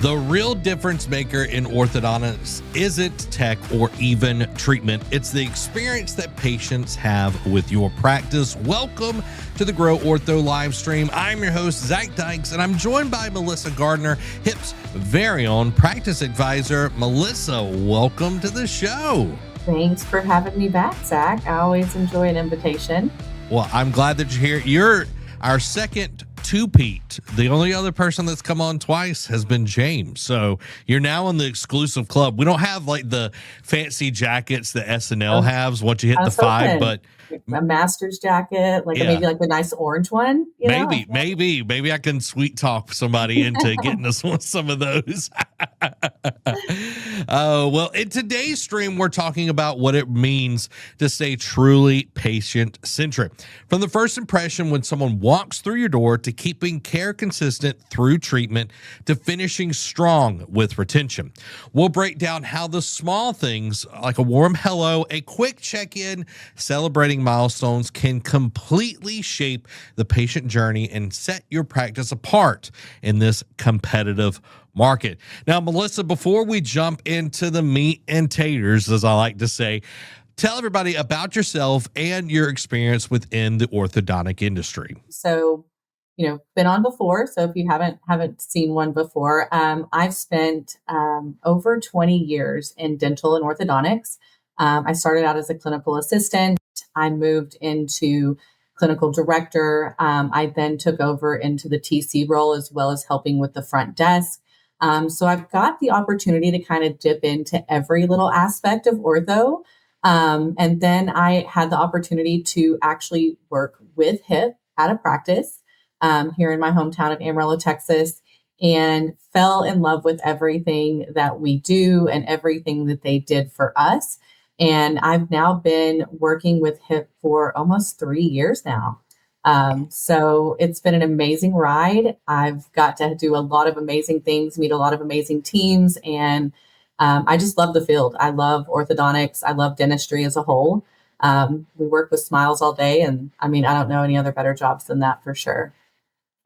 The real difference maker in orthodontics isn't tech or even treatment. It's the experience that patients have with your practice. Welcome to the Grow Ortho live stream. I'm your host, Zach Dykes, and I'm joined by Melissa Gardner, HIP's very own practice advisor. Melissa, welcome to the show. Thanks for having me back, Zach. I always enjoy an invitation. Well, I'm glad that you're here. You're our second two-peat. The only other person that's come on twice has been James. So you're now in the exclusive club. We don't have like the fancy jackets that SNL has once you hit the five, but a master's jacket, maybe like the nice orange one. Maybe I can sweet talk somebody into getting us some of those. Well, in today's stream, we're talking about what it means to stay truly patient-centric. From the first impression when someone walks through your door to keeping care consistent through treatment to finishing strong with retention. We'll break down how the small things like a warm hello, a quick check-in, celebrating milestones can completely shape the patient journey and set your practice apart in this competitive market. Now, Melissa, before we jump into the meat and taters, as I like to say, tell everybody about yourself and your experience within the orthodontic industry. So, been on before. So if you haven't seen one before, I've spent over 20 years in dental and orthodontics. I started out as a clinical assistant. I moved into clinical director. I then took over into the TC role as well as helping with the front desk. So I've got the opportunity to kind of dip into every little aspect of ortho. And then I had the opportunity to actually work with HIP at a practice here in my hometown of Amarillo, Texas, and fell in love with everything that we do and everything that they did for us. And I've now been working with HIP for almost 3 years now. So it's been an amazing ride. I've got to do a lot of amazing things, meet a lot of amazing teams, and I just love the field. I love orthodontics. I love dentistry as a whole. We work with smiles all day, and I don't know any other better jobs than that for sure.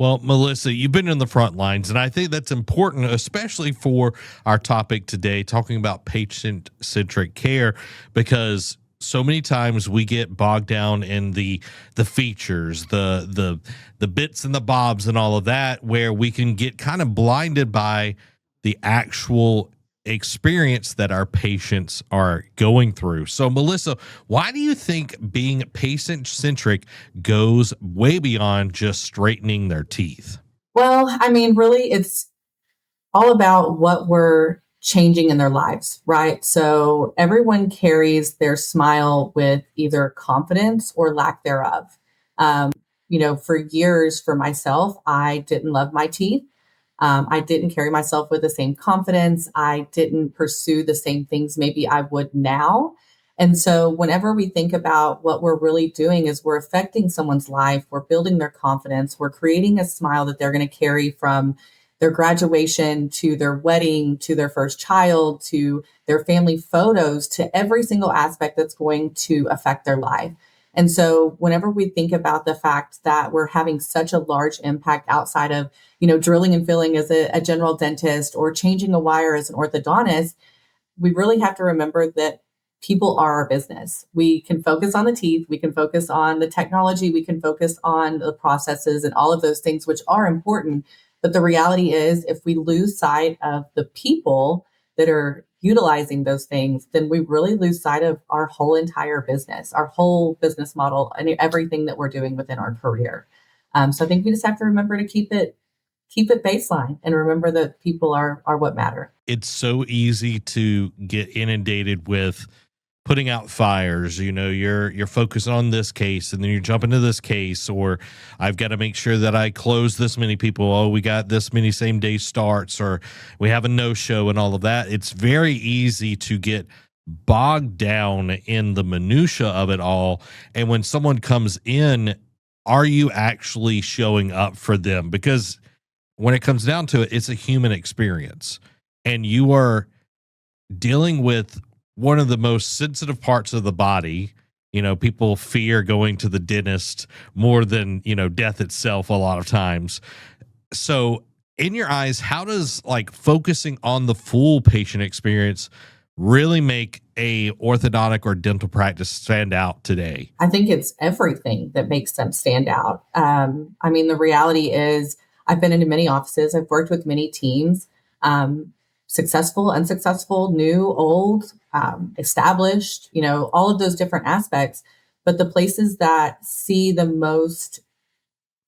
Well, Melissa, you've been in the front lines, and I think that's important, especially for our topic today, talking about patient-centric care, because so many times we get bogged down in the features, the bits and the bobs and all of that, where we can get kind of blinded by the actual experience that our patients are going through. So, Melissa, why do you think being patient-centric goes way beyond just straightening their teeth? Well, really, it's all about what we're changing in their lives, right? So everyone carries their smile with either confidence or lack thereof. For years for myself, I didn't love my teeth. I didn't carry myself with the same confidence. I didn't pursue the same things maybe I would now. And so whenever we think about what we're really doing is we're affecting someone's life, we're building their confidence, we're creating a smile that they're going to carry from their graduation to their wedding, to their first child, to their family photos, to every single aspect that's going to affect their life. And so whenever we think about the fact that we're having such a large impact outside of, drilling and filling as a general dentist or changing a wire as an orthodontist, we really have to remember that people are our business. We can focus on the teeth, we can focus on the technology, we can focus on the processes and all of those things, which are important. But the reality is, if we lose sight of the people that are utilizing those things, then we really lose sight of our whole entire business, our whole business model, and everything that we're doing within our career. So I think we just have to remember to keep it baseline and remember that people are what matter. It's so easy to get inundated with putting out fires. You're focused on this case and then you jump into this case, or I've got to make sure that I close this many people. Oh, we got this many same day starts, or we have a no-show and all of that. It's very easy to get bogged down in the minutia of it all. And when someone comes in, are you actually showing up for them? Because when it comes down to it, it's a human experience, and you are dealing with one of the most sensitive parts of the body. People fear going to the dentist more than, death itself a lot of times. So In your eyes, how does like focusing on the full patient experience really make a orthodontic or dental practice stand out today? I think it's everything that makes them stand out. I mean, the reality is, I've been into many offices, I've worked with many teams, um, successful, unsuccessful, new, old, established, all of those different aspects. But the places that see the most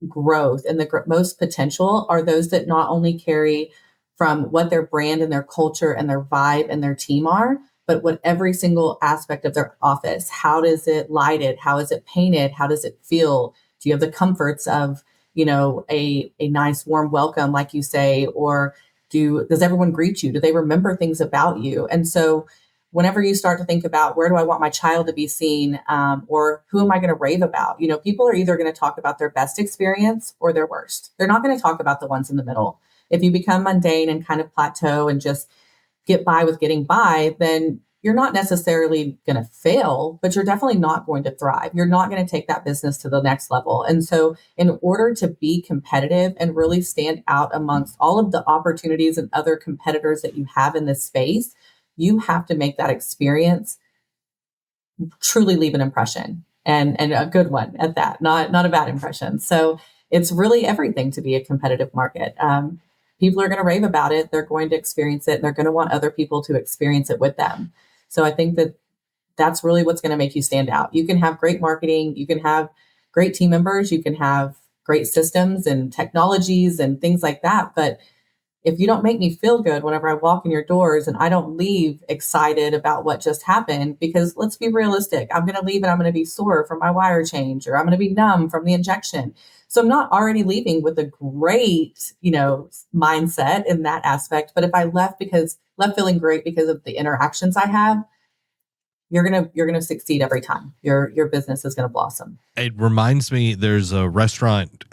growth and the most potential are those that not only carry from what their brand and their culture and their vibe and their team are, but what every single aspect of their office. How does it lighted? How is it painted? How does it feel? Do you have the comforts of, a nice warm welcome, like you say, or does everyone greet you? Do they remember things about you? And so whenever you start to think about where do I want my child to be seen, or who am I going to rave about, people are either going to talk about their best experience or their worst. They're not going to talk about the ones in the middle. If you become mundane and kind of plateau and just get by with getting by, then you're not necessarily going to fail, but you're definitely not going to thrive. You're not going to take that business to the next level. And so, in order to be competitive and really stand out amongst all of the opportunities and other competitors that you have in this space, you have to make that experience truly leave an impression, and a good one at that, not a bad impression. So it's really everything to be a competitive market. People are going to rave about it. They're going to experience it. And they're going to want other people to experience it with them. So I think that that's really what's going to make you stand out. You can have great marketing. You can have great team members. You can have great systems and technologies and things like that. But if you don't make me feel good whenever I walk in your doors and I don't leave excited about what just happened, because let's be realistic, I'm going to leave and I'm going to be sore from my wire change, or I'm going to be numb from the injection. So I'm not already leaving with a great, mindset in that aspect. But if I left feeling great because of the interactions I have, you're gonna succeed every time. Your business is gonna blossom. It reminds me, there's a restaurant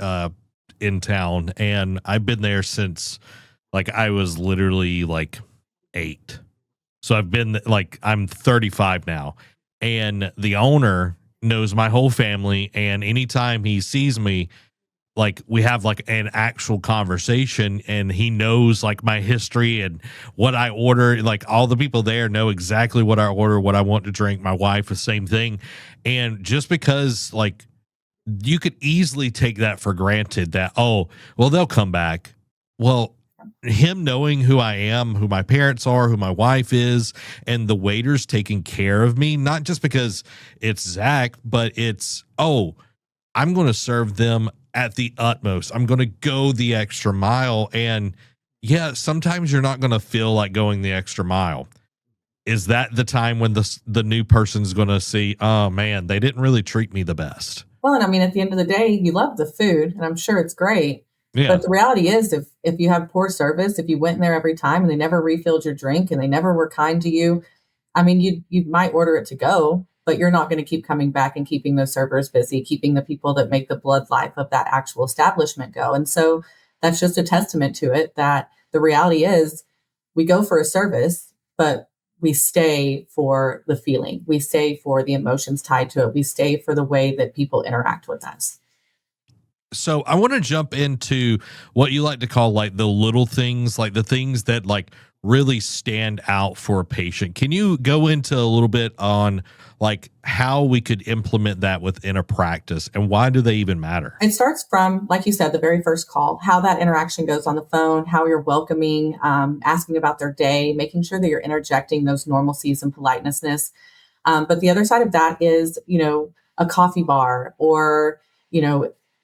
in town, and I've been there since like I was literally like 8. So I've been like, I'm 35 now, and the owner knows my whole family. And anytime he sees me, like we have like an actual conversation, and he knows like my history and what I order. Like all the people there know exactly what I order, what I want to drink. My wife, the same thing. And just because like you could easily take that for granted that, oh, well, they'll come back. Well, him knowing who I am, who my parents are, who my wife is, and the waiters taking care of me, not just because it's Zach, but it's, oh, I'm going to serve them at the utmost. I'm going to go the extra mile. And yeah, sometimes you're not going to feel like going the extra mile. Is that the time when the new person's going to see, oh man, they didn't really treat me the best? Well, and I mean, at the end of the day, you love the food, and I'm sure it's great. Yeah. But the reality is, if you have poor service, if you went in there every time and they never refilled your drink and they never were kind to you, I mean, you might order it to go, but you're not going to keep coming back and keeping those servers busy, keeping the people that make the blood life of that actual establishment go. And so that's just a testament to it, that the reality is we go for a service, but we stay for the feeling. We stay for the emotions tied to it. We stay for the way that people interact with us. So I want to jump into what you like to call like the little things, like the things that like really stand out for a patient. Can you go into a little bit on like how we could implement that within a practice, and why do they even matter? It starts from, like you said, the very first call, how that interaction goes on the phone, how you're welcoming, asking about their day, making sure that you're interjecting those normalcies and politenessness. But the other side of that is, a coffee bar, or,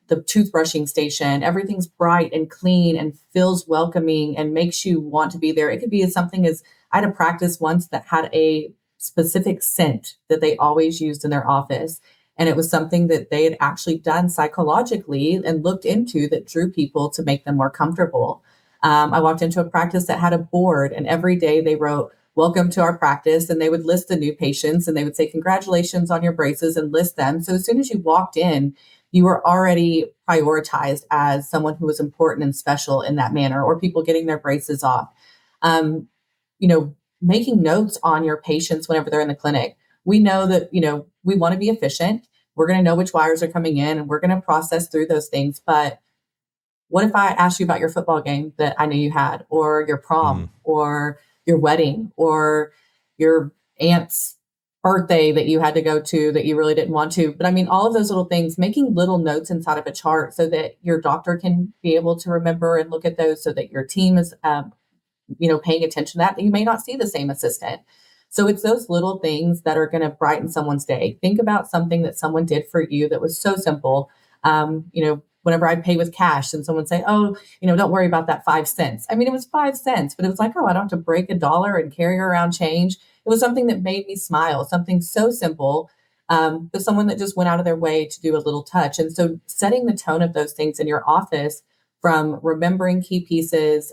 the toothbrushing station. Everything's bright and clean and feels welcoming and makes you want to be there. It could be as something as, I had a practice once that had a specific scent that they always used in their office. And it was something that they had actually done psychologically and looked into that drew people to make them more comfortable. I walked into a practice that had a board, and every day they wrote, "Welcome to our practice." And they would list the new patients, and they would say, "Congratulations on your braces," and list them. So as soon as you walked in, you were already prioritized as someone who was important and special in that manner, or people getting their braces off. Um, Making notes on your patients whenever they're in the clinic. We know that, we want to be efficient. We're going to know which wires are coming in, and we're going to process through those things. But what if I asked you about your football game that I knew you had, or your Mm. prom, or your wedding, or your aunt's birthday that you had to go to that you really didn't want to? But I mean, all of those little things, making little notes inside of a chart so that your doctor can be able to remember and look at those, so that your team is paying attention to that you may not see the same assistant. So it's those little things that are going to brighten someone's day. Think about something that someone did for you that was so simple. Whenever I pay with cash and someone say, oh, don't worry about that 5 cents. I mean, it was 5 cents, but it was like, oh, I don't have to break a dollar and carry around change. It was something that made me smile, something so simple, but someone that just went out of their way to do a little touch. And so setting the tone of those things in your office, from remembering key pieces,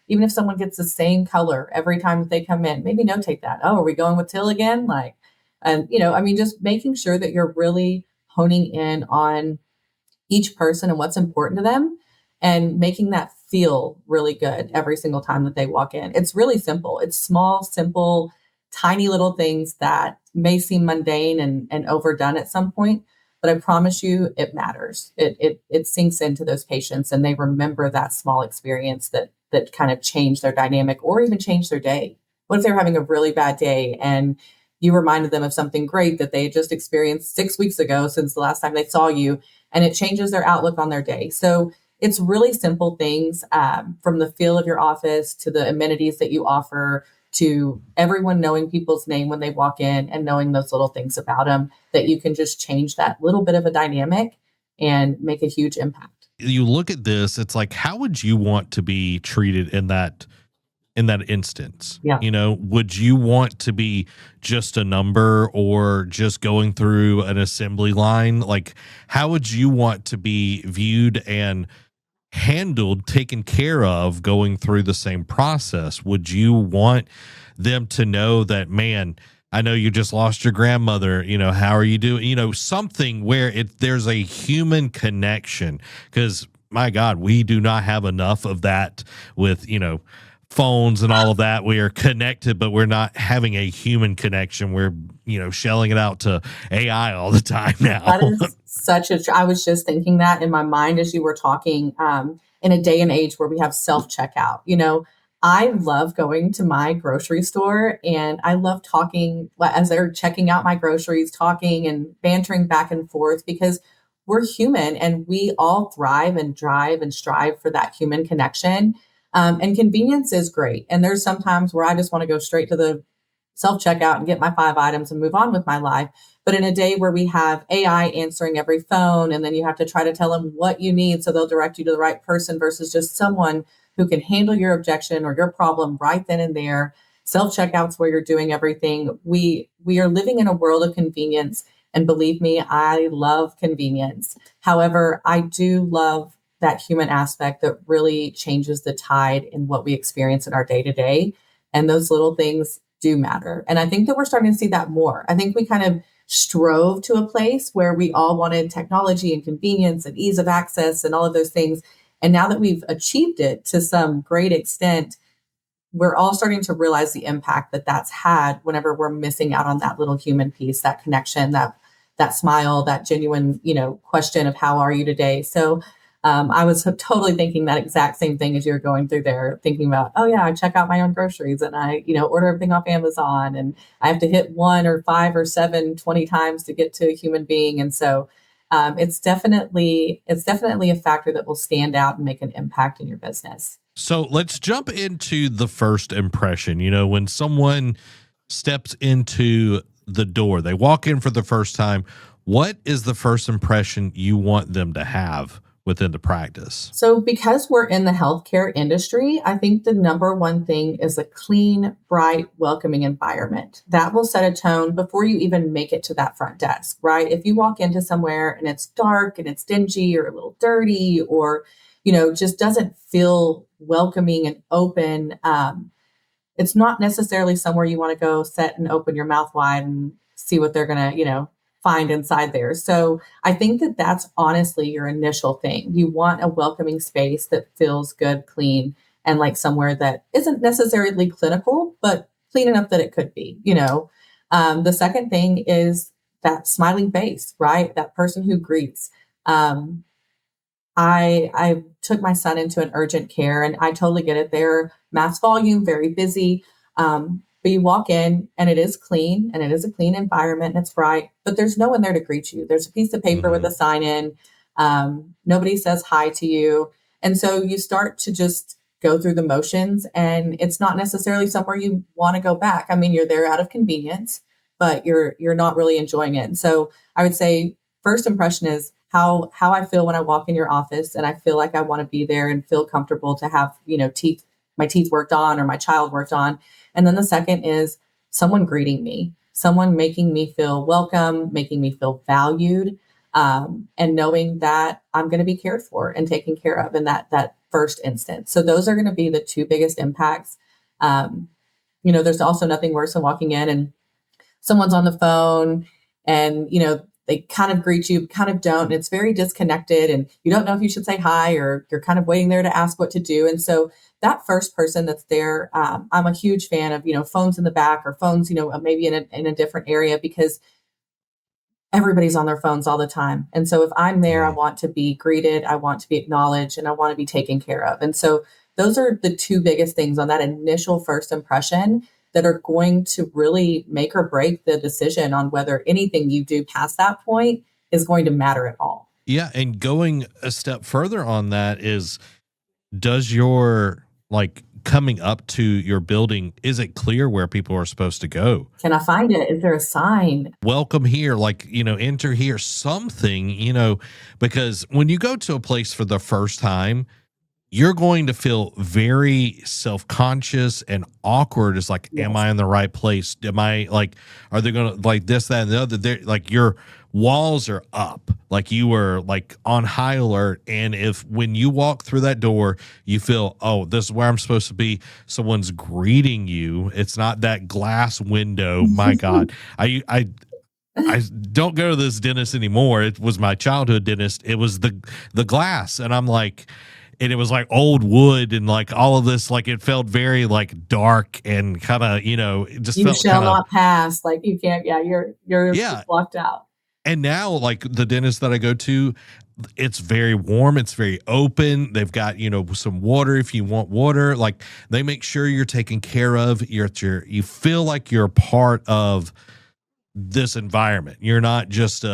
even if someone gets the same color every time that they come in, maybe notate that. Oh, are we going with teal again? Just making sure that you're really honing in on each person and what's important to them, and making that feel really good every single time that they walk in. It's really simple. It's small, simple, tiny little things that may seem mundane and overdone at some point, but I promise you it matters. It sinks into those patients, and they remember that small experience that kind of changed their dynamic or even changed their day. What if they're having a really bad day and you reminded them of something great that they just experienced 6 weeks ago since the last time they saw you, and it changes their outlook on their day. So it's really simple things, from the feel of your office to the amenities that you offer, to everyone knowing people's name when they walk in and knowing those little things about them, that you can just change that little bit of a dynamic and make a huge impact. You look at this, it's like, how would you want to be treated in that instance? Yeah. Would you want to be just a number or just going through an assembly line? Like, how would you want to be viewed and handled, taken care of, going through the same process? Would you want them to know that, man, I know you just lost your grandmother, how are you doing? Something where there's a human connection, because my God, we do not have enough of that with, phones and all of that. We are connected, but we're not having a human connection. We're, shelling it out to AI all the time now. That is I was just thinking that in my mind as you were talking, in a day and age where we have self checkout. I love going to my grocery store, and I love talking as they're checking out my groceries, talking and bantering back and forth, because we're human and we all thrive and drive and strive for that human connection. And convenience is great. And there's sometimes where I just want to go straight to the self checkout and get my 5 items and move on with my life. But in a day where we have AI answering every phone, and then you have to try to tell them what you need so they'll direct you to the right person, versus just someone who can handle your objection or your problem right then and there. Self checkouts where you're doing everything. We are living in a world of convenience, and believe me, I love convenience. However, I do love that human aspect that really changes the tide in what we experience in our day to day. And those little things do matter. And I think that we're starting to see that more. I think we kind of strove to a place where we all wanted technology and convenience and ease of access and all of those things. And now that we've achieved it to some great extent, we're all starting to realize the impact that that's had whenever we're missing out on that little human piece, that connection, that smile, that genuine, question of how are you today? So I was totally thinking that exact same thing as you were going through there, thinking about, oh yeah, I check out my own groceries and I, order everything off Amazon, and I have to hit 1 or 5 or 7, 20 times to get to a human being. And so it's definitely a factor that will stand out and make an impact in your business. So let's jump into the first impression. When someone steps into the door, they walk in for the first time, what is the first impression you want them to have within the practice? So because we're in the healthcare industry, I think the number one thing is a clean, bright, welcoming environment. That will set a tone before you even make it to that front desk, right? If you walk into somewhere and it's dark and it's dingy or a little dirty, or, just doesn't feel welcoming and open, it's not necessarily somewhere you want to go sit and open your mouth wide and see what they're going to, find inside there. So I think that that's honestly your initial thing. You want a welcoming space that feels good, clean, and like somewhere that isn't necessarily clinical, but clean enough that it could be. The second thing is that smiling face, right? That person who greets. I took my son into an urgent care, and I totally get it. They're mass volume, very busy. But you walk in and it is clean and it is a clean environment and it's bright, but there's no one there to greet you. There's a piece of paper with Mhm. a sign in. Nobody says hi to you. And so you start to just go through the motions, and it's not necessarily somewhere you want to go back. I mean, you're there out of convenience, but you're not really enjoying it. And so I would say first impression is how I feel when I walk in your office, and I feel like I want to be there and feel comfortable to have, teeth my teeth worked on or my child worked on. And then the second is someone greeting me, someone making me feel welcome, making me feel valued, and knowing that I'm going to be cared for and taken care of in that first instance. So those are going to be the two biggest impacts. Um, there's also nothing worse than walking in and someone's on the phone, and they kind of greet you, kind of don't, and it's very disconnected, and you don't know if you should say hi, or you're kind of waiting there to ask what to do. And so that first person that's there, I'm a huge fan of phones in the back, or phones maybe in a different area, because everybody's on their phones all the time. And so if I'm there, I Mhm. want to be greeted, I want to be acknowledged, and I want to be taken care of. And so those are the two biggest things on that initial first impression that are going to really make or break the decision on whether anything you do past that point is going to matter at all. Yeah, and going a step further on that is, does your like coming up to your building, is it clear where people are supposed to go? Can I find it? Is there a sign? Welcome here, like, enter here, something, because when you go to a place for the first time, you're going to feel very self-conscious and awkward. It's like, am Yes. I in the right place? Am I like, are they gonna like this, that, and the other? They're like, your walls are up, like you were like on high alert. And if when you walk through that door, you feel, oh, this is where I'm supposed to be, someone's greeting you. It's not that glass window. My God. I don't go to this dentist anymore. It was my childhood dentist. It was the glass, and I'm like, and it was like old wood and like all of this. Like it felt very like dark and kind of, it just You felt shall kind of, not pass. Like you can't, yeah, you're yeah. blocked out. And now, like the dentist that I go to, it's very warm. It's very open. They've got, some water if you want water. Like they make sure you're taken care of. You feel like you're a part of this environment. You're not just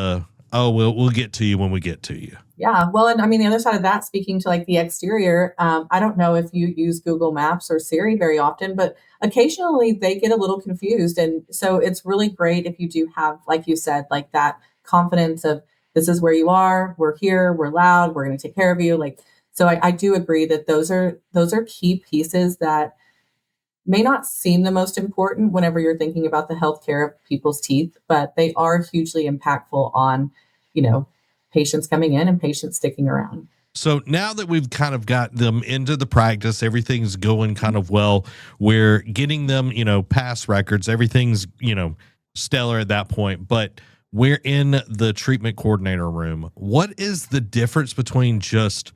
oh, we'll get to you when we get to you. Yeah. Well, and I mean, the other side of that, speaking to like the exterior, I don't know if you use Google Maps or Siri very often, but occasionally they get a little confused. And so it's really great if you do have, like you said, like that confidence of this is where you are, we're here, we're loud, we're going to take care of you. Like, so I do agree that those are key pieces that may not seem the most important whenever you're thinking about the healthcare of people's teeth, but they are hugely impactful on, you know, patients coming in and patients sticking around. So now that we've kind of got them into the practice, everything's going kind of well. We're getting them, pass records. Everything's, stellar at that point. But we're in the treatment coordinator room. What is the difference between just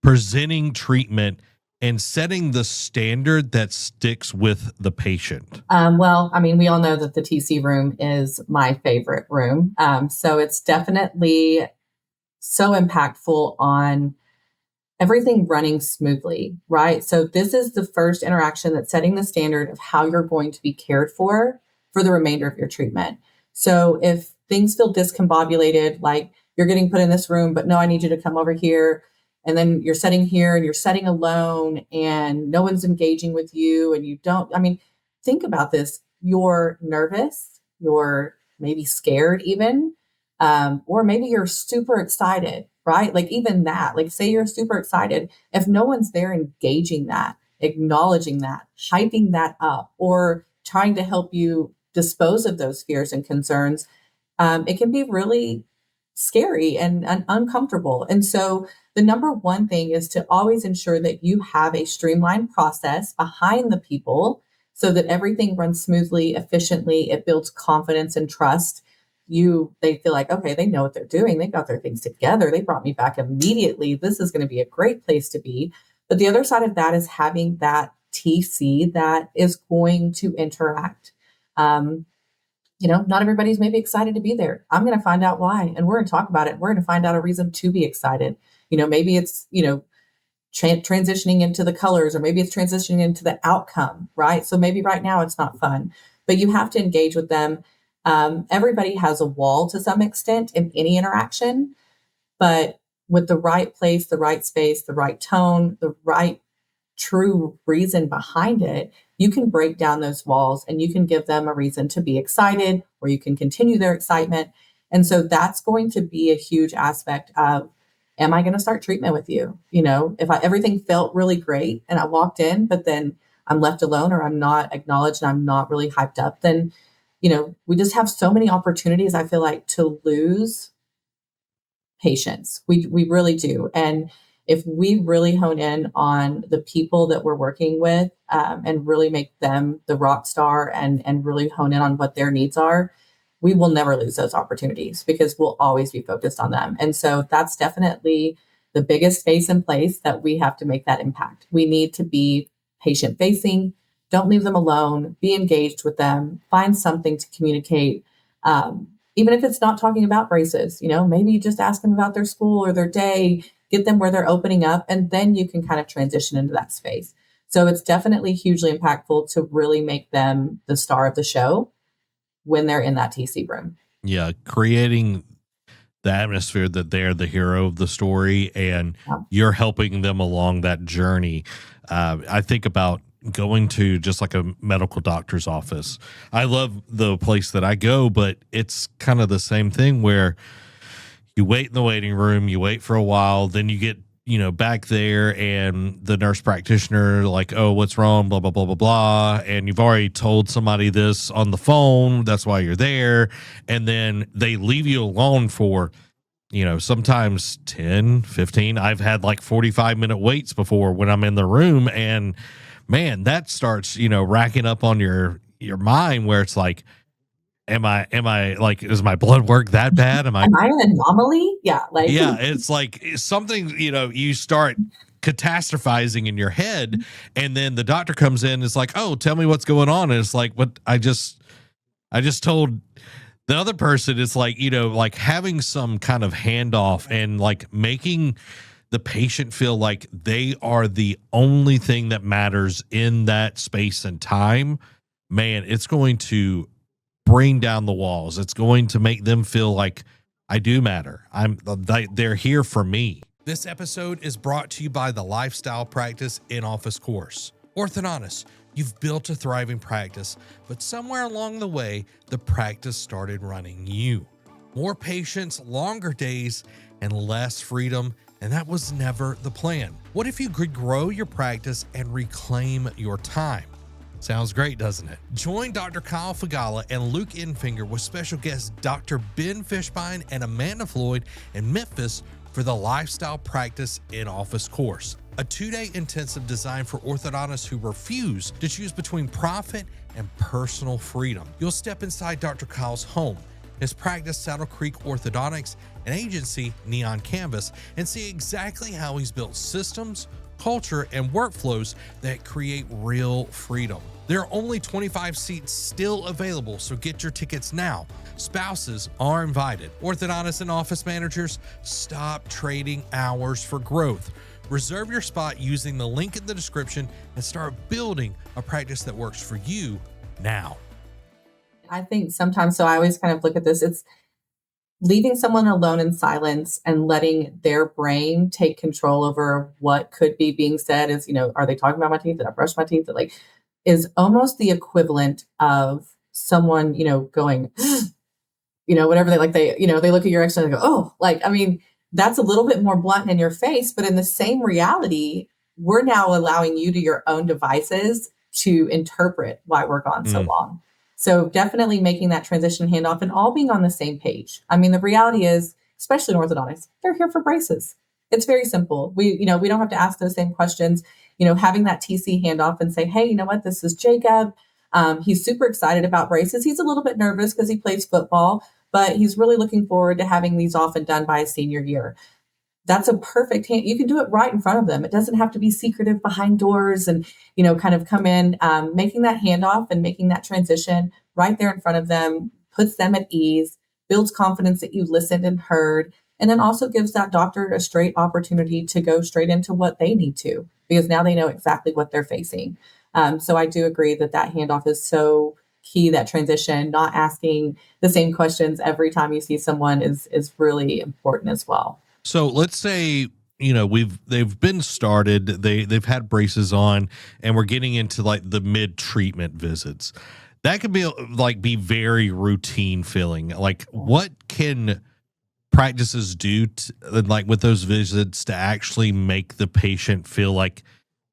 presenting treatment and setting the standard that sticks with the patient? Well, I mean, we all know that the TC room is my favorite room. So it's definitely so impactful on everything running smoothly, right? So this is the first interaction that's setting the standard of how you're going to be cared for the remainder of your treatment. So if things feel discombobulated, like you're getting put in this room, but no, I need you to come over here. And then you're sitting here and you're sitting alone and no one's engaging with you and you don't, I mean, think about this. You're nervous, you're maybe scared even, or maybe you're super excited, right? Like even that, like say you're super excited, if no one's there engaging that, acknowledging that, hyping that up, or trying to help you dispose of those fears and concerns, it can be really scary and uncomfortable. And so the number one thing is to always ensure that you have a streamlined process behind the people so that everything runs smoothly, efficiently. It builds confidence and trust. They feel like, okay, they know what they're doing. They got their things together. They brought me back immediately. This is going to be a great place to be. But the other side of that is having that TC that is going to interact. Um, not everybody's maybe excited to be there. I'm going to find out why, and we're going to talk about it. We're going to find out a reason to be excited. Maybe it's, transitioning into the colors, or maybe it's transitioning into the outcome, right? So maybe right now it's not fun, but you have to engage with them. Everybody has a wall to some extent in any interaction, but with the right place, the right space, the right tone, the right true reason behind it, you can break down those walls and you can give them a reason to be excited, or you can continue their excitement. And so that's going to be a huge aspect of, am I going to start treatment with you? If everything felt really great and I walked in, but then I'm left alone, or I'm not acknowledged and I'm not really hyped up, then, we just have so many opportunities, I feel like, to lose patients. We really do. And if we really hone in on the people that we're working with, and really make them the rock star, and really hone in on what their needs are, we will never lose those opportunities because we'll always be focused on them. And so that's definitely the biggest face in place that we have to make that impact. We need to be patient facing. Don't leave them alone. Be engaged with them. Find something to communicate. Even if it's not talking about braces, maybe just ask them about their school or their day, get them where they're opening up, and then you can kind of transition into that space. So it's definitely hugely impactful to really make them the star of the show when they're in that TC room. Yeah, creating the atmosphere that they're the hero of the story, and you're helping them along that journey. I think about going to just like a medical doctor's office. I love the place that I go, but it's kind of the same thing where you wait in the waiting room, you wait for a while, then you get, back there, and the nurse practitioner like, oh, what's wrong? Blah, blah, blah, blah, blah. And you've already told somebody this on the phone. That's why you're there. And then they leave you alone for, sometimes 10, 15. I've had like 45-minute waits before when I'm in the room. And man, that starts, racking up on your mind, where it's like, am I like, is my blood work that bad? Am I an anomaly? Yeah. Yeah, it's like something, you start catastrophizing in your head, and then the doctor comes in and is like, oh, tell me what's going on. And it's like, what I just told the other person. It's like, like having some kind of handoff, and like making the patient feel like they are the only thing that matters in that space and time. Man, it's going to bring down the walls. It's going to make them feel like I do matter. They're here for me. This episode is brought to you by the Lifestyle Practice in-office course. Orthodontists, you've built a thriving practice, but somewhere along the way, the practice started running you. More patients, longer days, and less freedom, and that was never the plan. What if you could grow your practice and reclaim your time? Sounds great, doesn't it? Join Dr. Kyle Fagala and Luke Enfinger with special guests Dr. Ben Fishbein and Amanda Floyd in Memphis for the Lifestyle Practice in-office course, a 2-day intensive designed for orthodontists who refuse to choose between profit and personal freedom. You'll step inside Dr. Kyle's home, his practice Saddle Creek Orthodontics, and agency Neon Canvas, and see exactly how he's built systems, culture, and workflows that create real freedom. There are only 25 seats still available, so get your tickets now. Spouses are invited. Orthodontists and office managers, stop trading hours for growth. Reserve your spot using the link in the description and start building a practice that works for you now. I think sometimes, so I always kind of look at this, it's leaving someone alone in silence and letting their brain take control over what could be being said is, are they talking about my teeth? Did I brush my teeth? Like, is almost the equivalent of someone, going, whatever they look at your x-ray and they go, oh, that's a little bit more blunt in your face, but in the same reality, we're now allowing you to your own devices to interpret why we're gone so long. So definitely making that transition handoff and all being on the same page. The reality is, especially in orthodontics, they're here for braces. It's very simple. We don't have to ask those same questions. Having that TC handoff and say, hey, you know what, this is Jacob. He's super excited about braces. He's a little bit nervous because he plays football, but he's really looking forward to having these off and done by his senior year. That's a perfect hand. You can do it right in front of them. It doesn't have to be secretive behind doors and, kind of come in, making that handoff and making that transition right there in front of them puts them at ease, builds confidence that you listened and heard, and then also gives that doctor a straight opportunity to go straight into what they need to, because now they know exactly what they're facing. So I do agree that that handoff is so key. That transition, not asking the same questions every time you see someone, is really important as well. So let's say, they've been started, they've had braces on, and we're getting into like the mid treatment visits. That could be like be very routine feeling. Like, what can practices do like with those visits to actually make the patient feel like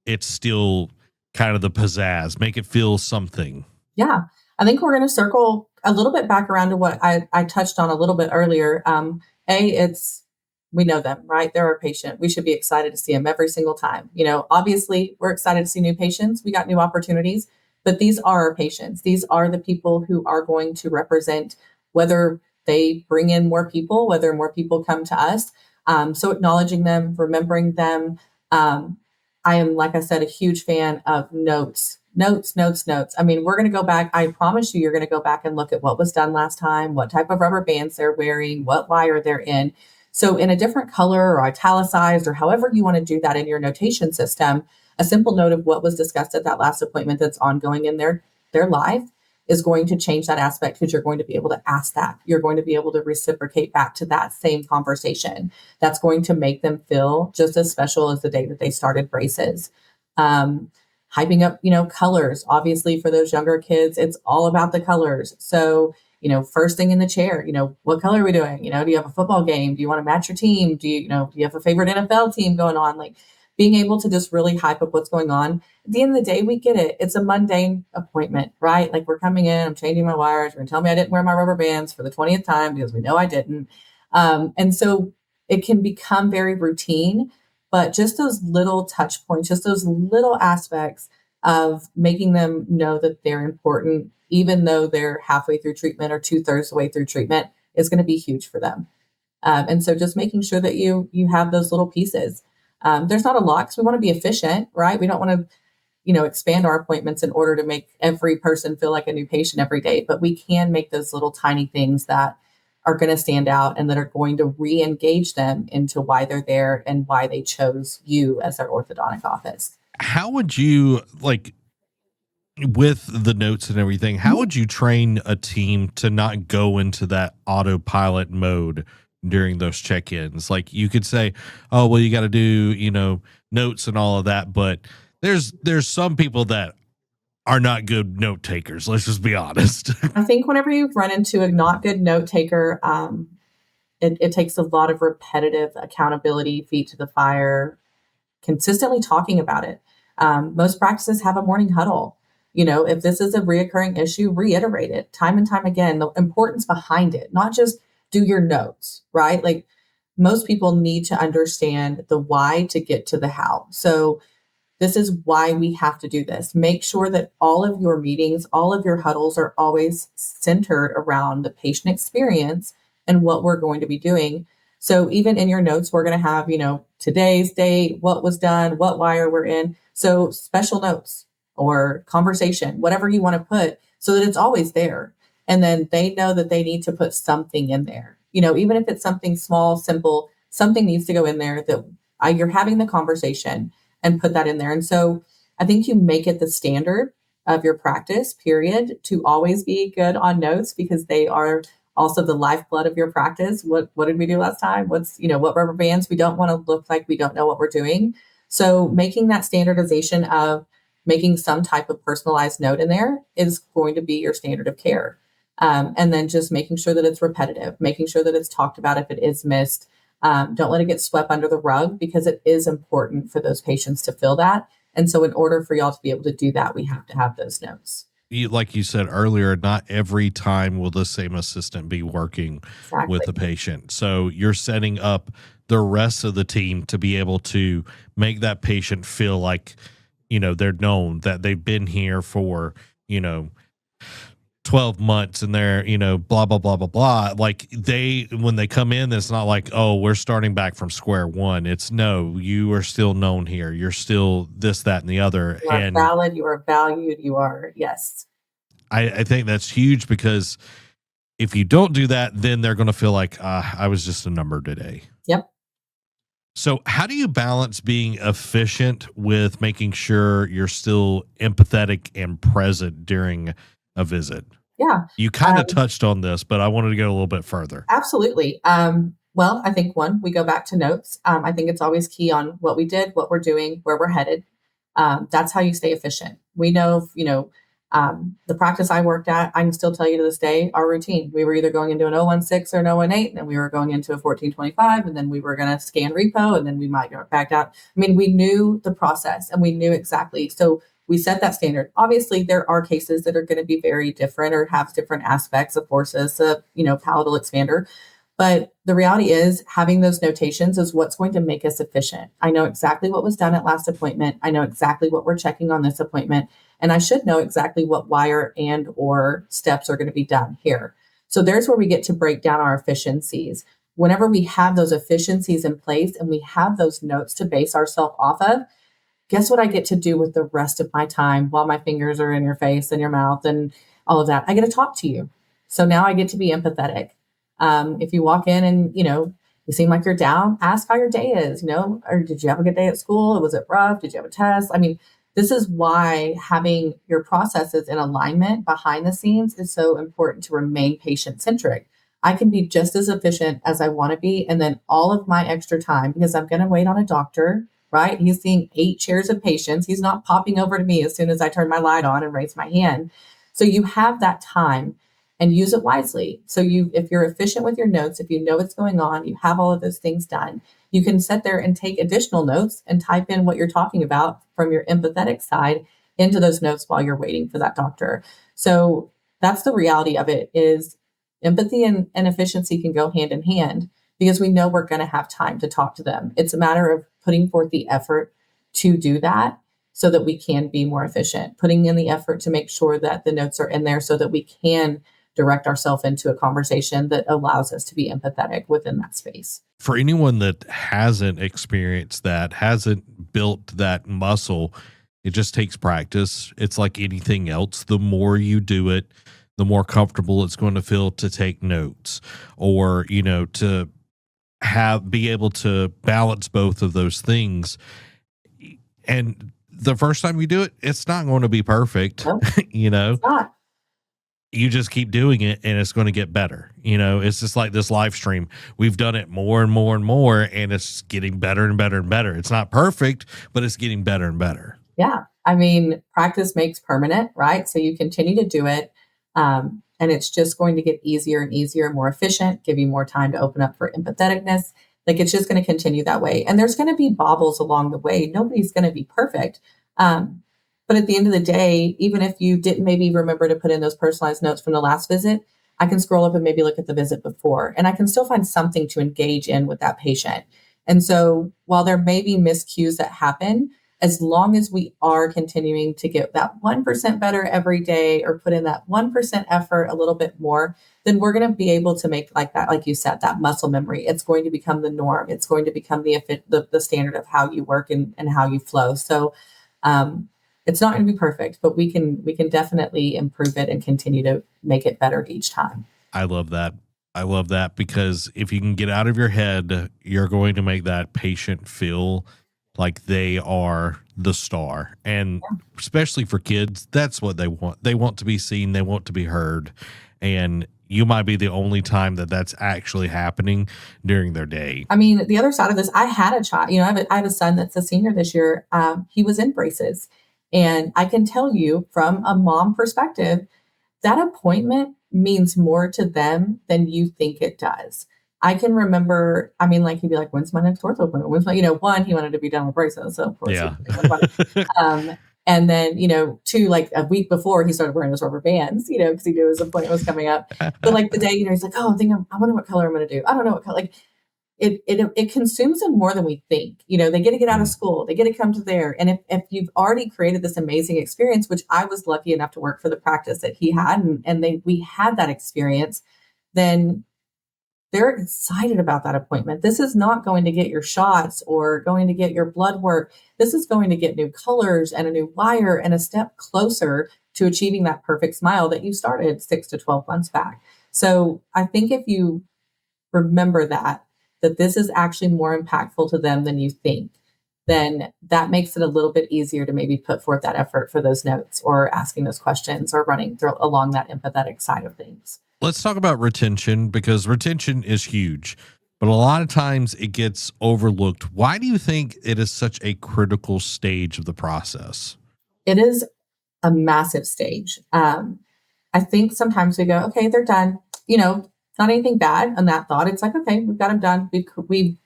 it's still kind of the pizzazz, make it feel something? Yeah. I think we're going to circle a little bit back around to what I touched on a little bit earlier. It's we know them, right? They're our patient. We should be excited to see them every single time. Obviously, we're excited to see new patients. We got new opportunities, but these are our patients. These are the people who are going to represent whether they bring in more people, whether more people come to us. So acknowledging them, remembering them. I am, like I said, a huge fan of notes. Notes, notes, notes. I mean, we're going to go back. I promise you're going to go back and look at what was done last time, what type of rubber bands they're wearing, what wire they're in. So, in a different color or italicized or however you want to do that in your notation system, a simple note of what was discussed at that last appointment that's ongoing in their life is going to change that aspect, because you're going to be able to ask that. You're going to be able to reciprocate back to that same conversation. That's going to make them feel just as special as the day that they started braces. Hyping up, colors. Obviously, for those younger kids, it's all about the colors. So, first thing in the chair, what color are we doing? Do you have a football game? Do you want to match your team? Do you have a favorite NFL team going on? Like, being able to just really hype up what's going on. At the end of the day, we get it. It's a mundane appointment, right? Like, we're coming in, I'm changing my wires. You're going to tell me I didn't wear my rubber bands for the 20th time, because we know I didn't. And so it can become very routine, but just those little touch points, just those little aspects of making them know that they're important, even though they're halfway through treatment or 2/3 the way through treatment, is going to be huge for them. And so just making sure that you have those little pieces. There's not a lot, because we want to be efficient, right? We don't want to, expand our appointments in order to make every person feel like a new patient every day, but we can make those little tiny things that are going to stand out and that are going to re-engage them into why they're there and why they chose you as their orthodontic office. How would you, like, with the notes and everything, how would you train a team to not go into that autopilot mode during those check-ins? Like, you could say, oh, well, you got to do, notes and all of that, but there's some people that are not good note takers. Let's just be honest. I think whenever you run into a not good note taker, it takes a lot of repetitive accountability, feet to the fire, consistently talking about it. Most practices have a morning huddle. If this is a reoccurring issue, reiterate it time and time again, the importance behind it, not just do your notes, right? Like, most people need to understand the why to get to the how. So this is why we have to do this. Make sure that all of your meetings, all of your huddles are always centered around the patient experience and what we're going to be doing. So even in your notes, we're going to have, today's date, what was done, what wire we're in. So special notes or conversation, whatever you want to put, so that it's always there. And then they know that they need to put something in there. Even if it's something small, simple, something needs to go in there that you're having the conversation, and put that in there. And so I think you make it the standard of your practice, period, to always be good on notes, because they are also the lifeblood of your practice. What did we do last time? What rubber bands? We don't want to look like we don't know what we're doing. So making that standardization of making some type of personalized note in there is going to be your standard of care. And then just making sure that it's repetitive, making sure that it's talked about if it is missed. Don't let it get swept under the rug, because it is important for those patients to feel that. And so in order for y'all to be able to do that, we have to have those notes. Like you said earlier, not every time will the same assistant be working with the patient. So you're setting up the rest of the team to be able to make that patient feel like, they're known, that they've been here for, 12 months and they're, blah, blah, blah, blah, blah. Like, when they come in, it's not like, oh, we're starting back from square one. It's no, you are still known here. You're still this, that, and the other. You are valid. You are valued. You are, yes. I think that's huge, because If you don't do that, then they're going to feel like, I was just a number today. Yep. So, how do you balance being efficient with making sure you're still empathetic and present during a visit? Yeah. You kind of touched on this, but I wanted to go a little bit further. Absolutely. Well, I think one, we go back to notes. I think it's always key on what we did, what we're doing, where we're headed. That's how you stay efficient. We know, the practice I worked at, I can still tell you to this day, our routine. We were either going into an 016 or an 018, and then we were going into a 1425, and then we were going to scan repo, and then we might go back out. I mean, we knew the process and we knew exactly. So we set that standard. Obviously, there are cases that are going to be very different or have different aspects of forces, palatal expander. But the reality is, having those notations is what's going to make us efficient. I know exactly what was done at last appointment. I know exactly what we're checking on this appointment. And I should know exactly what wire and or steps are going to be done here. So there's where we get to break down our efficiencies. Whenever we have those efficiencies in place and we have those notes to base ourselves off of, guess what I get to do with the rest of my time while my fingers are in your face and your mouth and all of that? I get to talk to you. So now I get to be empathetic. If you walk in and, you seem like you're down, ask how your day is, or did you have a good day at school? Or was it rough? Did you have a test? I mean, this is why having your processes in alignment behind the scenes is so important to remain patient centric. I can be just as efficient as I want to be. And then all of my extra time, because I'm going to wait on a doctor, right? He's seeing 8 chairs of patients. He's not popping over to me as soon as I turn my light on and raise my hand. So you have that time and use it wisely. So if you're efficient with your notes, if you know what's going on, you have all of those things done, you can sit there and take additional notes and type in what you're talking about from your empathetic side into those notes while you're waiting for that doctor. So that's the reality of it, is empathy and efficiency can go hand in hand because we know we're going to have time to talk to them. It's a matter of putting forth the effort to do that so that we can be more efficient, putting in the effort to make sure that the notes are in there so that we can direct ourselves into a conversation that allows us to be empathetic within that space. For anyone that hasn't experienced that, hasn't built that muscle, it just takes practice. It's like anything else. The more you do it, the more comfortable it's going to feel to take notes or, to be able to balance both of those things. And the first time you do it, it's not going to be perfect. Nope, it's not. You just keep doing it and it's going to get better. It's just like this live stream. We've done it more and more and more, and it's getting better and better and better. It's not perfect, but it's getting better and better. Yeah. I mean, practice makes permanent, right? So you continue to do it. And it's just going to get easier and easier and more efficient, give you more time to open up for empatheticness. Like, it's just going to continue that way. And there's going to be bobbles along the way. Nobody's going to be perfect. But at the end of the day, even if you didn't maybe remember to put in those personalized notes from the last visit, I can scroll up and maybe look at the visit before, and I can still find something to engage in with that patient. And so while there may be miscues that happen, as long as we are continuing to get that 1% better every day or put in that 1% effort a little bit more, then we're going to be able to make, like that, like you said, that muscle memory. It's going to become the norm. It's going to become the standard of how you work and how you flow. So, it's not going to be perfect, but we can definitely improve it and continue to make it better each time. I love that. I love that because if you can get out of your head, you're going to make that patient feel like they are the star. And especially for kids, that's what they want. They want to be seen. They want to be heard. And you might be the only time that that's actually happening during their day. I mean, the other side of this, I had a child, I have a son that's a senior this year. He was in braces. And I can tell you from a mom perspective, that appointment means more to them than you think it does. I can remember, he'd be like, when's my next ortho appointment? When's my, one, he wanted to be done with braces. So of course, yeah. And then, 2, like a week before, he started wearing those rubber bands, because he knew his appointment was coming up. But like the day, he's like, oh, I wonder what color I'm going to do. I don't know what color. Like, it consumes them more than we think. They get to get out of school, they get to come to there. And if you've already created this amazing experience, which I was lucky enough to work for the practice that he had, and we had that experience, then they're excited about that appointment. This is not going to get your shots or going to get your blood work. This is going to get new colors and a new wire and a step closer to achieving that perfect smile that you started 6 to 12 months back. So I think if you remember that this is actually more impactful to them than you think, then that makes it a little bit easier to maybe put forth that effort for those notes or asking those questions or running through along that empathetic side of things. Let's talk about retention, because retention is huge, but a lot of times it gets overlooked. Why do you think it is such a critical stage of the process? It is a massive stage. I think sometimes we go, okay, they're done. Not anything bad on that thought. It's like, okay, we've got them done.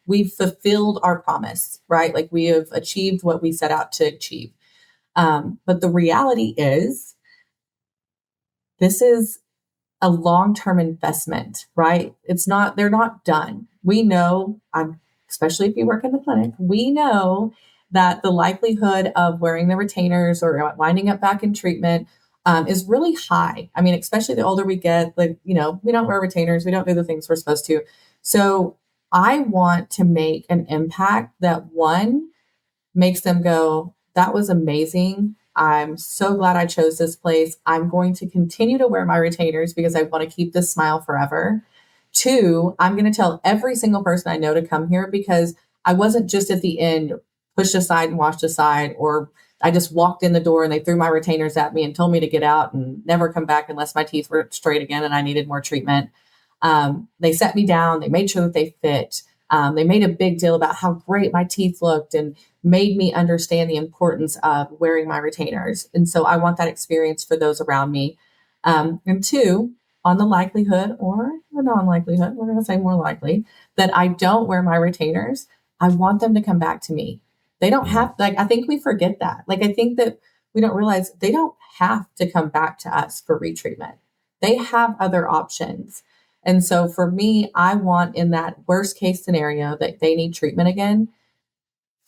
We've fulfilled our promise, right? Like we have achieved what we set out to achieve. But the reality is, this is a long-term investment, right? They're not done. We know, especially if you work in the clinic, we know that the likelihood of wearing the retainers or winding up back in treatment is really high. I mean, especially the older we get, we don't wear retainers, we don't do the things we're supposed to. So I want to make an impact that, one, makes them go, that was amazing. I'm so glad I chose this place. I'm going to continue to wear my retainers because I want to keep this smile forever. Two, I'm going to tell every single person I know to come here because I wasn't just at the end pushed aside and washed aside, or I just walked in the door and they threw my retainers at me and told me to get out and never come back unless my teeth were straight again and I needed more treatment. They set me down. They made sure that they fit. They made a big deal about how great my teeth looked and made me understand the importance of wearing my retainers. And so I want that experience for those around me. And two, on the likelihood or the non-likelihood, we're going to say more likely, that I don't wear my retainers, I want them to come back to me. They don't have, I think we forget that. I think that we don't realize they don't have to come back to us for retreatment. They have other options. And so for me, I want, in that worst case scenario that they need treatment again,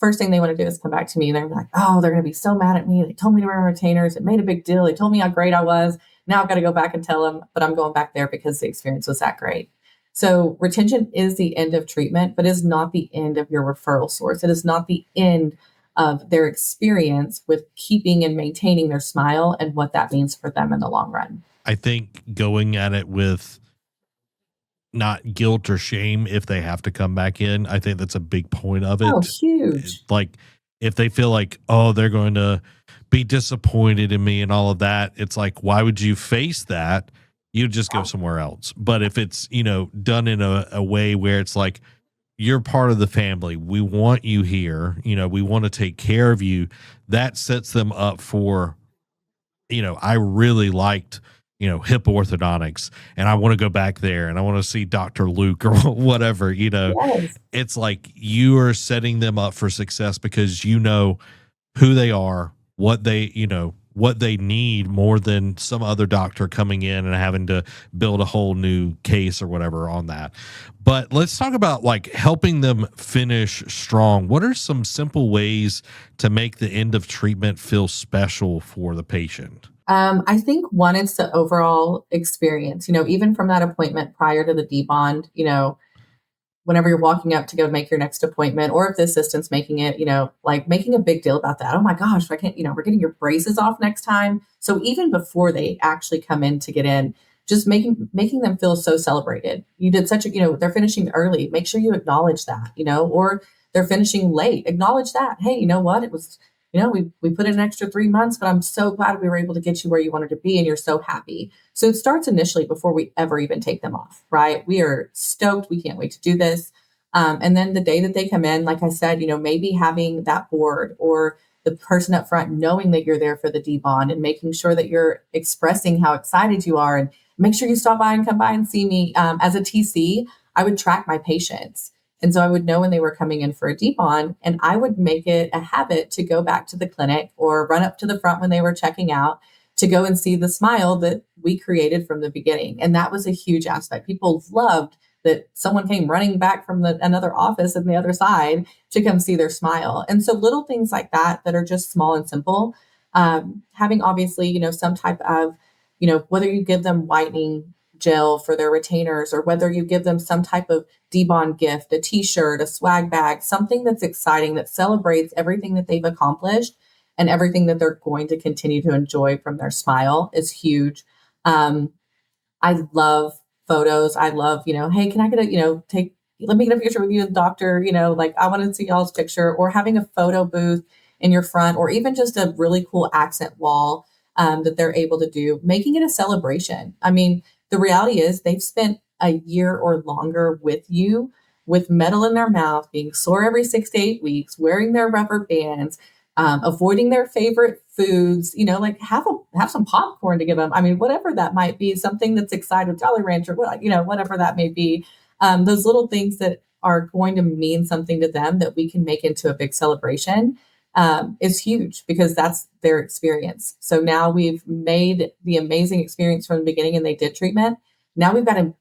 first thing they want to do is come back to me and they're like, oh, they're going to be so mad at me. They told me to wear retainers. It made a big deal. They told me how great I was. Now I've got to go back and tell them, but I'm going back there because the experience was that great. So retention is the end of treatment, but is not the end of your referral source. It is not the end of their experience with keeping and maintaining their smile and what that means for them in the long run. I think going at it with not guilt or shame if they have to come back in, I think that's a big point of it. Oh, huge. Like if they feel like, oh, they're going to be disappointed in me and all of that, it's like, why would you face that? You just go somewhere else. But if it's, done in a way where it's like, you're part of the family, we want you here, we want to take care of you, that sets them up for, I really liked, hip orthodontics, and I want to go back there and I want to see Dr. Luke or whatever, Yes. It's like you are setting them up for success because you know who they are, what they need, more than some other doctor coming in and having to build a whole new case or whatever on that. But let's talk about helping them finish strong. What are some simple ways to make the end of treatment feel special for the patient? I think one, it's the overall experience, even from that appointment prior to the debond, whenever you're walking up to go make your next appointment, or if the assistant's making it, making a big deal about that. Oh my gosh, I can't, we're getting your braces off next time. So even before they actually come in to get in, just making them feel so celebrated. You did such a, they're finishing early. Make sure you acknowledge that, or they're finishing late. Acknowledge that. Hey, you know what? It was, we put in an extra 3 months, but I'm so glad we were able to get you where you wanted to be and you're so happy. So it starts initially before we ever even take them off, right? We are stoked. We can't wait to do this. And then the day that they come in, like I said, maybe having that board or the person up front knowing that you're there for the debond and making sure that you're expressing how excited you are, and make sure you stop by and come by and see me. As a TC, I would track my patients. And so I would know when they were coming in for a debond, and I would make it a habit to go back to the clinic or run up to the front when they were checking out to go and see the smile that we created from the beginning. And that was a huge aspect. People loved that someone came running back from another office on the other side to come see their smile. And so little things like that are just small and simple. Having obviously, some type of, whether you give them whitening gel for their retainers or whether you give them some type of debond gift, a t-shirt, a swag bag, something that's exciting, that celebrates everything that they've accomplished and everything that they're going to continue to enjoy from their smile, is huge. I love photos. I love, hey, can I get a, let me get a picture with you and doctor, like I want to see y'all's picture, or having a photo booth in your front, or even just a really cool accent wall that they're able to do, making it a celebration. I mean, the reality is they've spent a year or longer with you with metal in their mouth, being sore every 6 to 8 weeks, wearing their rubber bands, avoiding their favorite foods, like have some popcorn to give them. I mean, whatever that might be, something that's excited, Jolly Rancher, whatever that may be. Those little things that are going to mean something to them that we can make into a big celebration is huge, because that's their experience. So now we've made the amazing experience from the beginning and they did treatment. Now we've got to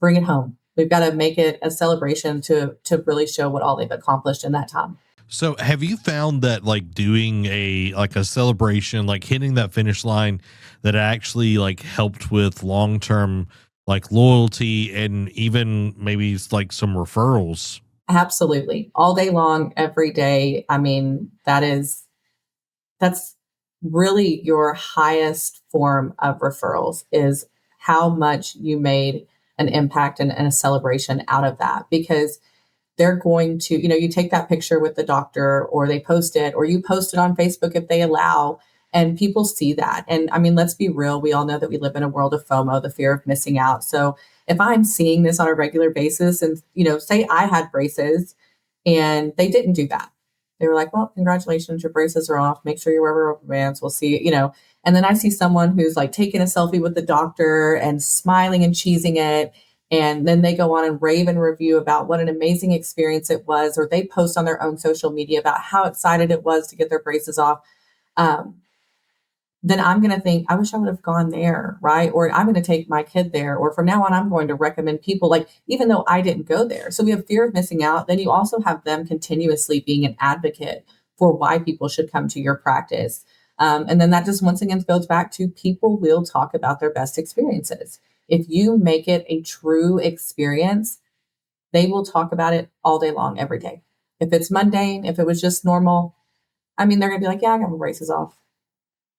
bring it home. We've got to make it a celebration to really show what all they've accomplished in that time. So have you found that like doing a celebration, like hitting that finish line, that actually like helped with long-term like loyalty and even maybe like some referrals? Absolutely. All day long, every day. I mean, that's really your highest form of referrals, is how much you made an impact and a celebration out of that. Because they're going to, you take that picture with the doctor, or they post it, or you post it on Facebook if they allow, and people see that. And I mean, let's be real. We all know that we live in a world of FOMO, the fear of missing out. So if I'm seeing this on a regular basis and, say I had braces and they didn't do that. They were like, well, congratulations, your braces are off. Make sure you wear rubber bands. We'll see, And then I see someone who's like taking a selfie with the doctor and smiling and cheesing it. And then they go on and rave and review about what an amazing experience it was, or they post on their own social media about how excited it was to get their braces off. Um, then I'm going to think, I wish I would have gone there, right? Or I'm going to take my kid there, or from now on, I'm going to recommend people, like, even though I didn't go there. So we have fear of missing out. Then you also have them continuously being an advocate for why people should come to your practice. And then that just once again goes back to, people will talk about their best experiences. If you make it a true experience, they will talk about it all day long, every day. If it's mundane, if it was just normal, I mean, they're going to be like, yeah, I got my braces off.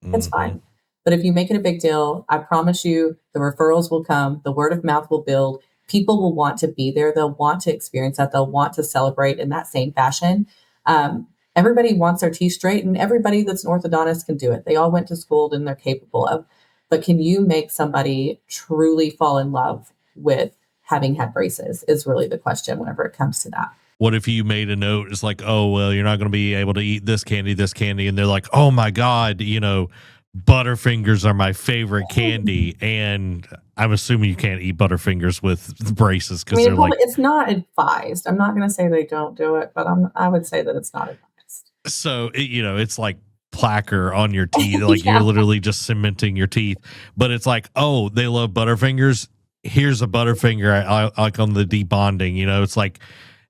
It's fine. But if you make it a big deal, I promise you the referrals will come, the word of mouth will build, people will want to be there, they'll want to experience that, they'll want to celebrate in that same fashion. Everybody wants their teeth straight, and everybody that's an orthodontist can do it. They all went to school and they're capable of. But can you make somebody truly fall in love with having had braces, is really the question whenever it comes to that. What if you made a note? It's like, oh, well, you're not going to be able to eat this candy. And they're like, oh my God, Butterfingers are my favorite candy. And I'm assuming you can't eat Butterfingers with braces, because they're like, it's not advised. I'm not going to say they don't do it, but I would say that it's not advised. So, it's like placker on your teeth. Like Yeah. you're literally just cementing your teeth. But it's like, oh, they love Butterfingers. Here's a Butterfinger, like on the debonding. It's like,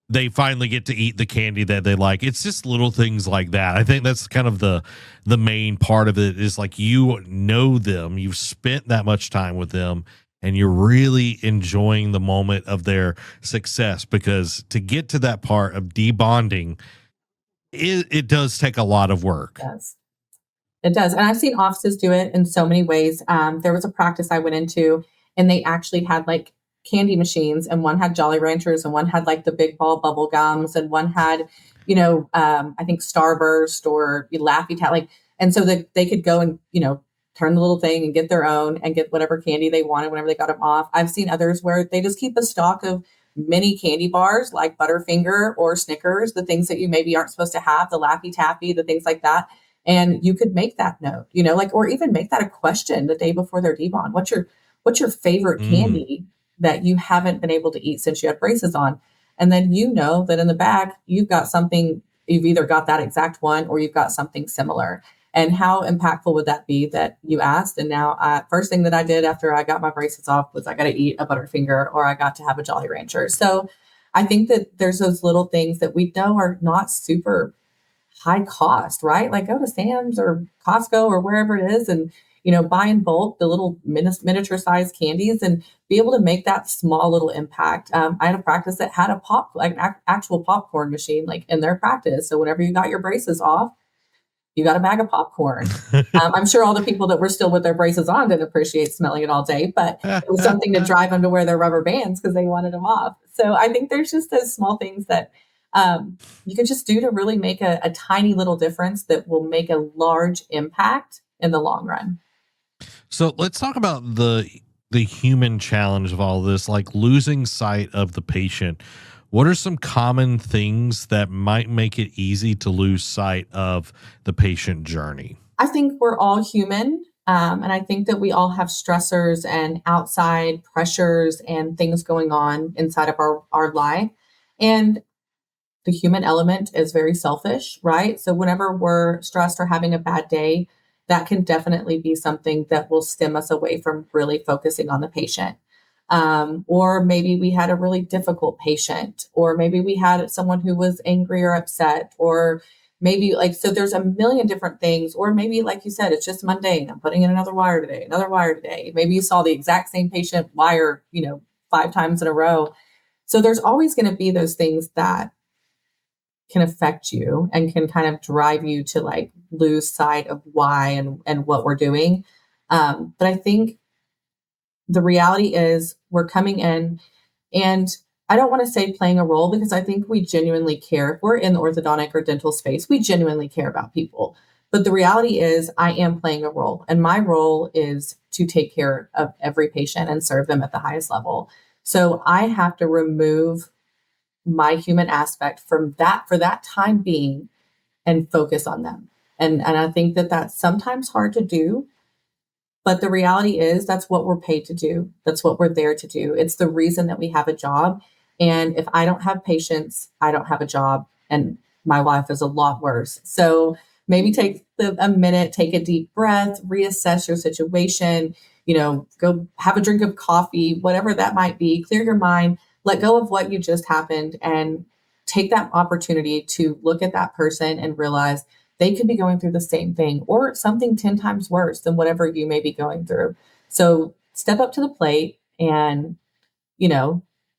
they finally get to eat the candy that they like. It's just little things like that. I think that's kind of the main part of it, is like, you know them, you've spent that much time with them, and you're really enjoying the moment of their success, because to get to that part of debonding, it does take a lot of work. It does. And I've seen offices do it in so many ways. There was a practice I went into, and they actually had like candy machines, and one had Jolly Ranchers, and one had like the big ball bubble gums, and one had, I think Starburst or Laffy Tat, like, and so that they could go and, turn the little thing and get their own and get whatever candy they wanted whenever they got them off. I've seen others where they just keep a stock of mini candy bars like Butterfinger or Snickers, the things that you maybe aren't supposed to have, the Laffy Taffy, the things like that. And you could make that note, or even make that a question the day before their debond. What's your favorite candy that you haven't been able to eat since you had braces on? And then that in the back, you've got something, you've either got that exact one or you've got something similar. And how impactful would that be that you asked? And now, first thing that I did after I got my braces off was I got to eat a Butterfinger, or I got to have a Jolly Rancher. So I think that there's those little things that we know are not super high cost, right? Like go to Sam's or Costco or wherever it is, and buy in bulk the little miniature sized candies and be able to make that small little impact. I had a practice that had an actual popcorn machine like in their practice. So whenever you got your braces off, You got a bag of popcorn. I'm sure all the people that were still with their braces on didn't appreciate smelling it all day, but it was something to drive them to wear their rubber bands because they wanted them off. So I think there's just those small things that you can just do to really make a tiny little difference that will make a large impact in the long run. So let's talk about the human challenge of all this, like losing sight of the patient. What are some common things that might make it easy to lose sight of the patient journey? I think we're all human. And I think that we all have stressors and outside pressures and things going on inside of our life. And the human element is very selfish, right? So whenever we're stressed or having a bad day, that can definitely be something that will stem us away from really focusing on the patient. Or maybe we had a really difficult patient, or maybe we had someone who was angry or upset, or maybe like, so there's a million different things. Or maybe, like you said, it's just mundane. I'm putting in another wire today, another wire today. Maybe you saw the exact same patient wire, 5 times in a row. So there's always going to be those things that can affect you and can kind of drive you to like lose sight of why and what we're doing. But I think the reality is we're coming in, and I don't want to say playing a role because I think we genuinely care. If we're in the orthodontic or dental space, we genuinely care about people. But the reality is I am playing a role, and my role is to take care of every patient and serve them at the highest level. So I have to remove my human aspect from that for that time being and focus on them. And I think that that's sometimes hard to do, but the reality is that's what we're paid to do. That's what we're there to do. It's the reason that we have a job. And if I don't have patients, I don't have a job. And my life is a lot worse. So maybe take a minute, take a deep breath, reassess your situation, go have a drink of coffee, whatever that might be, clear your mind, let go of what you just happened, and take that opportunity to look at that person and realize they could be going through the same thing or something 10 times worse than whatever you may be going through. So step up to the plate and,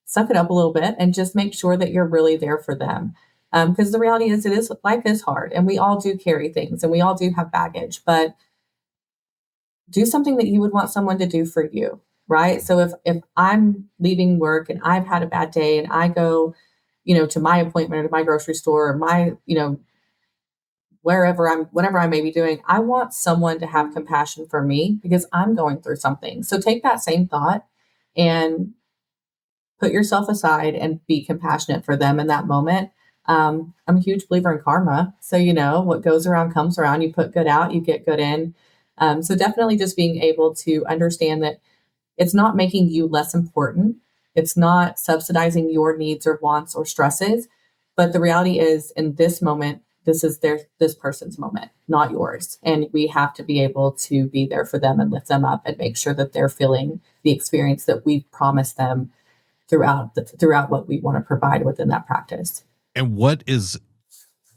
suck it up a little bit and just make sure that you're really there for them. Because the reality is life is hard, and we all do carry things and we all do have baggage, but do something that you would want someone to do for you. Right. So if I'm leaving work and I've had a bad day and I go, to my appointment or to my grocery store or my, whatever I may be doing, I want someone to have compassion for me because I'm going through something. So take that same thought and put yourself aside and be compassionate for them in that moment. I'm a huge believer in karma. So, what goes around comes around. You put good out, you get good in. So definitely just being able to understand that it's not making you less important. It's not subsidizing your needs or wants or stresses. But the reality is, in this moment, this is this person's moment, not yours. And we have to be able to be there for them and lift them up and make sure that they're feeling the experience that we've promised them throughout what we want to provide within that practice. And what is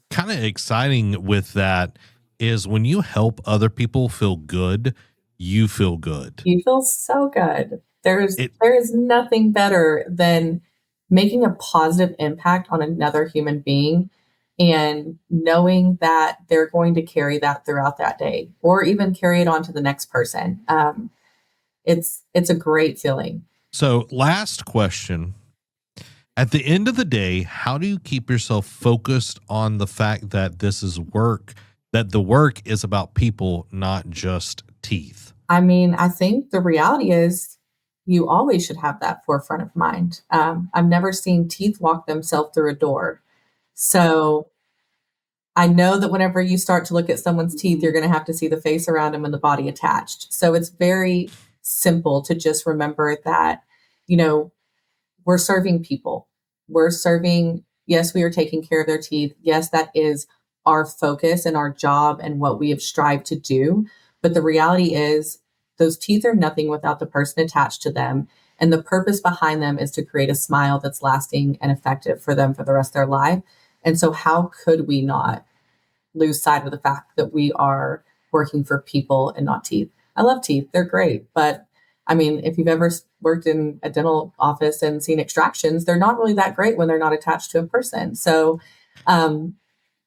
kind of exciting with that is when you help other people feel good, you feel good. You feel so good. There is nothing better than making a positive impact on another human being and knowing that they're going to carry that throughout that day or even carry it on to the next person. It's a great feeling. So last question. At the end of the day, how do you keep yourself focused on the fact that this is work, that the work is about people, not just teeth? I mean, I think the reality is you always should have that forefront of mind. I've never seen teeth walk themselves through a door. So I know that whenever you start to look at someone's teeth, you're going to have to see the face around them and the body attached. So it's very simple to just remember that, we're serving people. Yes, we are taking care of their teeth. Yes, that is our focus and our job and what we have strived to do. But the reality is those teeth are nothing without the person attached to them. And the purpose behind them is to create a smile that's lasting and effective for them for the rest of their life. And so how could we not lose sight of the fact that we are working for people and not teeth? I love teeth. They're great. But I mean, if you've ever worked in a dental office and seen extractions, they're not really that great when they're not attached to a person. So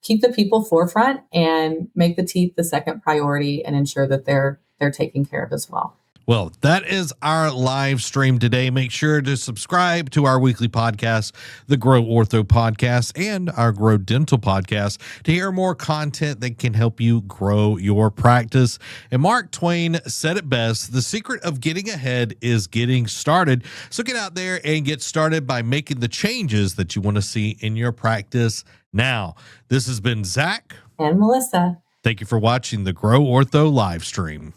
keep the people forefront and make the teeth the second priority and ensure that they're taken care of as well. Well, that is our live stream today. Make sure to subscribe to our weekly podcast, the Grow Ortho podcast, and our Grow Dental podcast to hear more content that can help you grow your practice. And Mark Twain said it best, the secret of getting ahead is getting started. So get out there and get started by making the changes that you want to see in your practice now. This has been Zach and Melissa. Thank you for watching the Grow Ortho live stream.